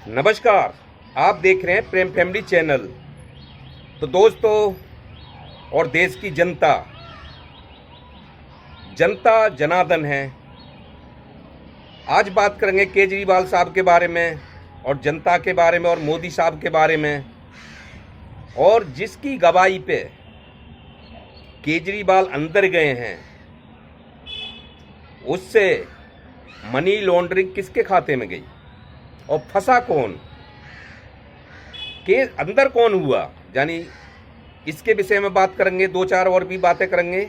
नमस्कार। आप देख रहे हैं प्रेम फैमिली चैनल। तो दोस्तों और देश की जनता, जनता जनार्दन है। आज बात करेंगे केजरीवाल साहब के बारे में और जनता के बारे में और मोदी साहब के बारे में, और जिसकी गवाही पे केजरीवाल अंदर गए हैं उससे मनी लॉन्ड्रिंग किसके खाते में गई और फंसा कौन, के अंदर कौन हुआ, यानी इसके विषय में बात करेंगे। दो चार और भी बातें करेंगे।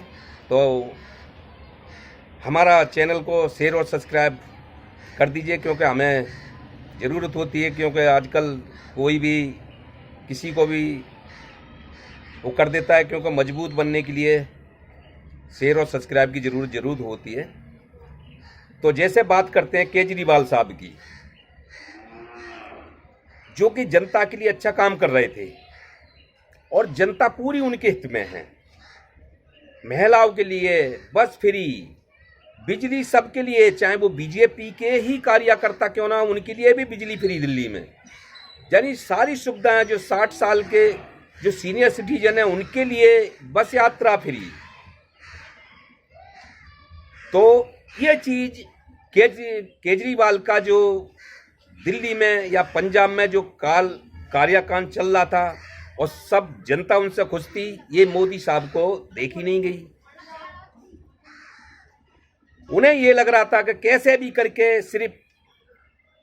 तो हमारा चैनल को शेयर और सब्सक्राइब कर दीजिए, क्योंकि हमें ज़रूरत होती है। क्योंकि आजकल कोई भी किसी को भी वो कर देता है, क्योंकि मजबूत बनने के लिए शेयर और सब्सक्राइब की ज़रूरत होती है। तो जैसे बात करते हैं केजरीवाल साहब की, जो कि जनता के लिए अच्छा काम कर रहे थे और जनता पूरी उनके हित में है। महिलाओं के लिए बस फ्री, बिजली सबके लिए, चाहे वो बीजेपी के ही कार्यकर्ता क्यों ना, उनके लिए भी बिजली फ्री दिल्ली में। यानी सारी सुविधाएं, जो 60 साल के जो सीनियर सिटीजन है उनके लिए बस यात्रा फ्री। तो ये चीज़ केजरीवाल का जो दिल्ली में या पंजाब में जो कार्यकांड चल रहा था और सब जनता उनसे खुश थी, ये मोदी साहब को देखी नहीं गई। उन्हें ये लग रहा था कि कैसे भी करके सिर्फ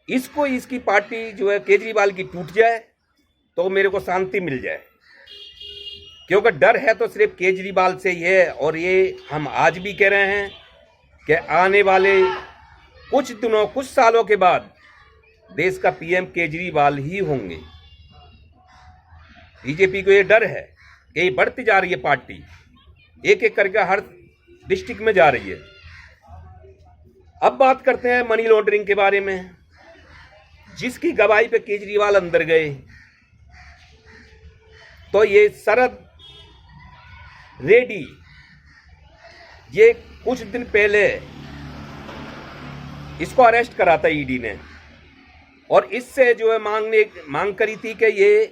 इसकी पार्टी जो है केजरीवाल की टूट जाए तो मेरे को शांति मिल जाए, क्योंकि डर है तो सिर्फ केजरीवाल से ही है। और ये हम आज भी कह रहे हैं कि आने वाले कुछ दिनों, कुछ सालों के बाद देश का पीएम केजरीवाल ही होंगे। बीजेपी को ये डर है कि ये बढ़ती जा रही है पार्टी, एक एक करके हर डिस्ट्रिक्ट में जा रही है। अब बात करते हैं मनी लॉन्ड्रिंग के बारे में, जिसकी गवाही पे केजरीवाल अंदर गए। तो ये शरद रेड्डी, ये कुछ दिन पहले इसको अरेस्ट करा था ईडी ने, और इससे जो है मांग करी थी कि ये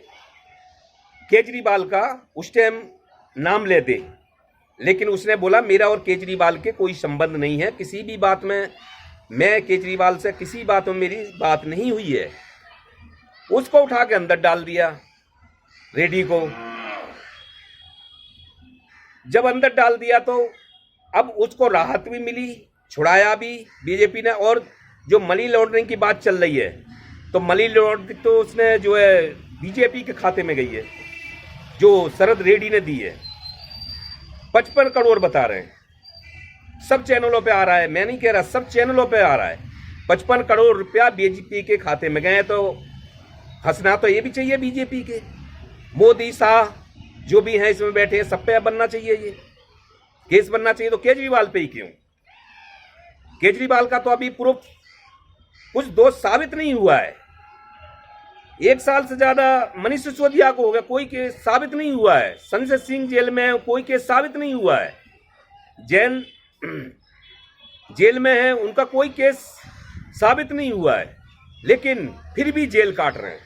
केजरीवाल का उस टाइम नाम ले दे। लेकिन उसने बोला मेरा और केजरीवाल के कोई संबंध नहीं है, किसी भी बात में मैं केजरीवाल से किसी बात में मेरी बात नहीं हुई है। उसको उठा के अंदर डाल दिया, रेड्डी को। जब अंदर डाल दिया तो अब उसको राहत भी मिली, छुड़ाया भी बीजेपी ने। और जो मनी लॉन्ड्रिंग की बात चल रही है, तो मनी लॉन्ड्रिंग तो उसने जो है बीजेपी के खाते में गई है, जो शरद रेड्डी ने दी है। 55 करोड़ बता रहे हैं, सब चैनलों पे आ रहा है, मैं नहीं कह रहा, सब चैनलों पे आ रहा है। 55 करोड़ रुपया बीजेपी के खाते में गए हैं। तो हंसना तो ये भी चाहिए बीजेपी के, मोदी शाह जो भी हैं इसमें बैठे हैं, सब पे बनना चाहिए, ये केस बनना चाहिए। तो केजरीवाल पे ही क्यों? केजरीवाल का तो अभी प्रूफ कुछ दोष साबित नहीं हुआ है। 1 साल से ज्यादा मनीष सिसोदिया को हो गया, कोई केस साबित नहीं हुआ है। संजय सिंह जेल में, कोई केस साबित नहीं हुआ है। जैन जेल में है, उनका कोई केस साबित नहीं हुआ है, लेकिन फिर भी जेल काट रहे हैं।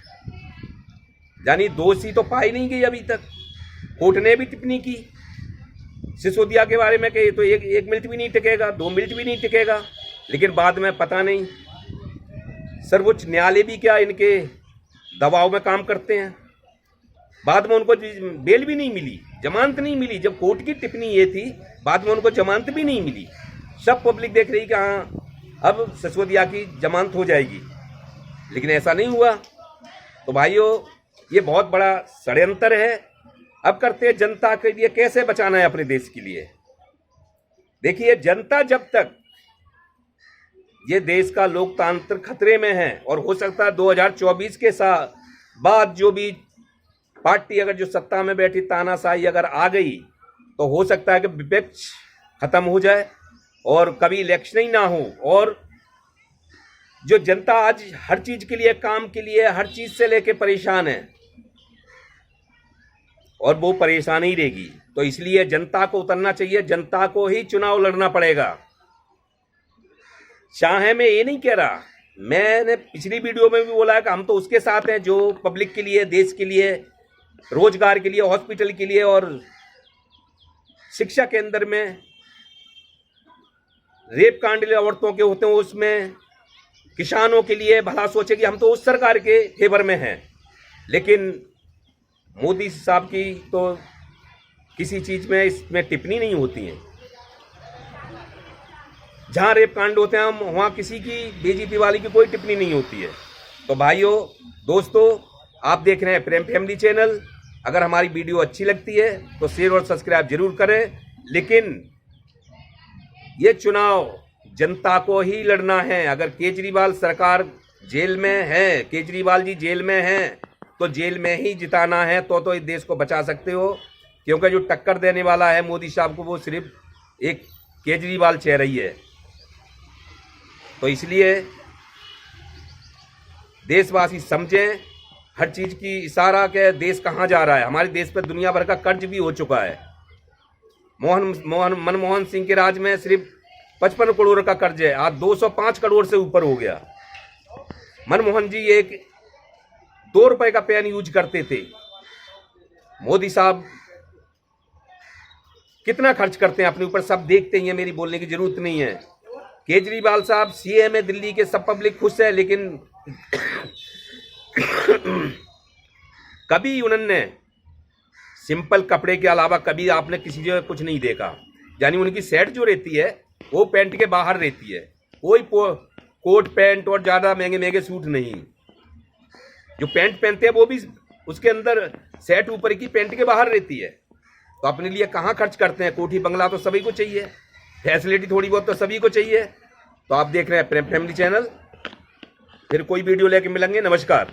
यानी दोषी तो पाई नहीं गई अभी तक। कोर्ट ने भी टिप्पणी की सिसोदिया के बारे में कि तो एक मिनट भी नहीं टिकेगा, 2 मिनट भी नहीं टिकेगा। लेकिन बाद में पता नहीं सर्वोच्च न्यायालय भी क्या इनके दबाव में काम करते हैं। बाद में उनको बेल भी नहीं मिली, जमानत नहीं मिली। जब कोर्ट की टिप्पणी ये थी, बाद में उनको जमानत भी नहीं मिली। सब पब्लिक देख रही कि हाँ अब सिसोदिया की जमानत हो जाएगी, लेकिन ऐसा नहीं हुआ। तो भाइयों, ये बहुत बड़ा षड्यंत्र है। अब करते हैं जनता के लिए कैसे बचाना है अपने देश के लिए। देखिए, जनता जब तक ये देश का लोकतंत्र खतरे में है, और हो सकता है 2024 के बाद जो भी पार्टी अगर जो सत्ता में बैठी तानाशाही अगर आ गई, तो हो सकता है कि विपक्ष खत्म हो जाए और कभी इलेक्शन ही ना हो। और जो जनता आज हर चीज के लिए, काम के लिए, हर चीज से लेके परेशान है, और वो परेशान ही रहेगी। तो इसलिए जनता को उतरना चाहिए, जनता को ही चुनाव लड़ना पड़ेगा। चाहे मैं ये नहीं कह रहा मैंने पिछली वीडियो में भी बोला है कि हम तो उसके साथ हैं जो पब्लिक के लिए, देश के लिए, रोजगार के लिए, हॉस्पिटल के लिए और शिक्षा केंद्र में रेप कांड औरतों के होते हैं उसमें, किसानों के लिए भला सोचे कि हम तो उस सरकार के फेवर में हैं। लेकिन मोदी साहब की तो किसी चीज़ में इसमें टिप्पणी नहीं होती है। जहाँ रेप कांड होते हैं हम वहाँ किसी की बीजेपी वाली की कोई टिप्पणी नहीं होती है। तो भाइयों दोस्तों, आप देख रहे हैं प्रेम फैमिली चैनल। अगर हमारी वीडियो अच्छी लगती है तो शेयर और सब्सक्राइब जरूर करें। लेकिन ये चुनाव जनता को ही लड़ना है। अगर केजरीवाल सरकार जेल में है, केजरीवाल जी जेल में हैं, तो जेल में ही जिताना है तो इस देश को बचा सकते हो। क्योंकि जो टक्कर देने वाला है मोदी साहब को वो सिर्फ एक केजरीवाल चेह रही है। तो इसलिए देशवासी समझें हर चीज़ की इशारा के देश कहाँ जा रहा है। हमारे देश पर दुनिया भर का कर्ज भी हो चुका है। मनमोहन सिंह के राज में सिर्फ 55 करोड़ का कर्ज है, आज 205 करोड़ से ऊपर हो गया। मनमोहन जी एक 2 रुपए का पेन यूज करते थे। मोदी साहब कितना खर्च करते हैं अपने ऊपर, सब देखते ही हैं, मेरी बोलने की जरूरत नहीं है। केजरीवाल साहब सीएम है दिल्ली के, सब पब्लिक खुश है, लेकिन कभी उन्होंने सिंपल कपड़े के अलावा कभी आपने किसी जगह कुछ नहीं देखा। यानी उनकी सेट जो रहती है वो पैंट के बाहर रहती है, कोई कोट पैंट और ज़्यादा महंगे महंगे सूट नहीं। जो पैंट पहनते हैं वो भी उसके अंदर सेट ऊपर की पैंट के बाहर रहती है। तो अपने लिए कहाँ खर्च करते हैं? कोठी बंगला तो सभी को चाहिए, फैसिलिटी थोड़ी बहुत तो सभी को चाहिए। तो आप देख रहे हैं प्रेम फैमिली चैनल। फिर कोई वीडियो लेके मिलेंगे। नमस्कार।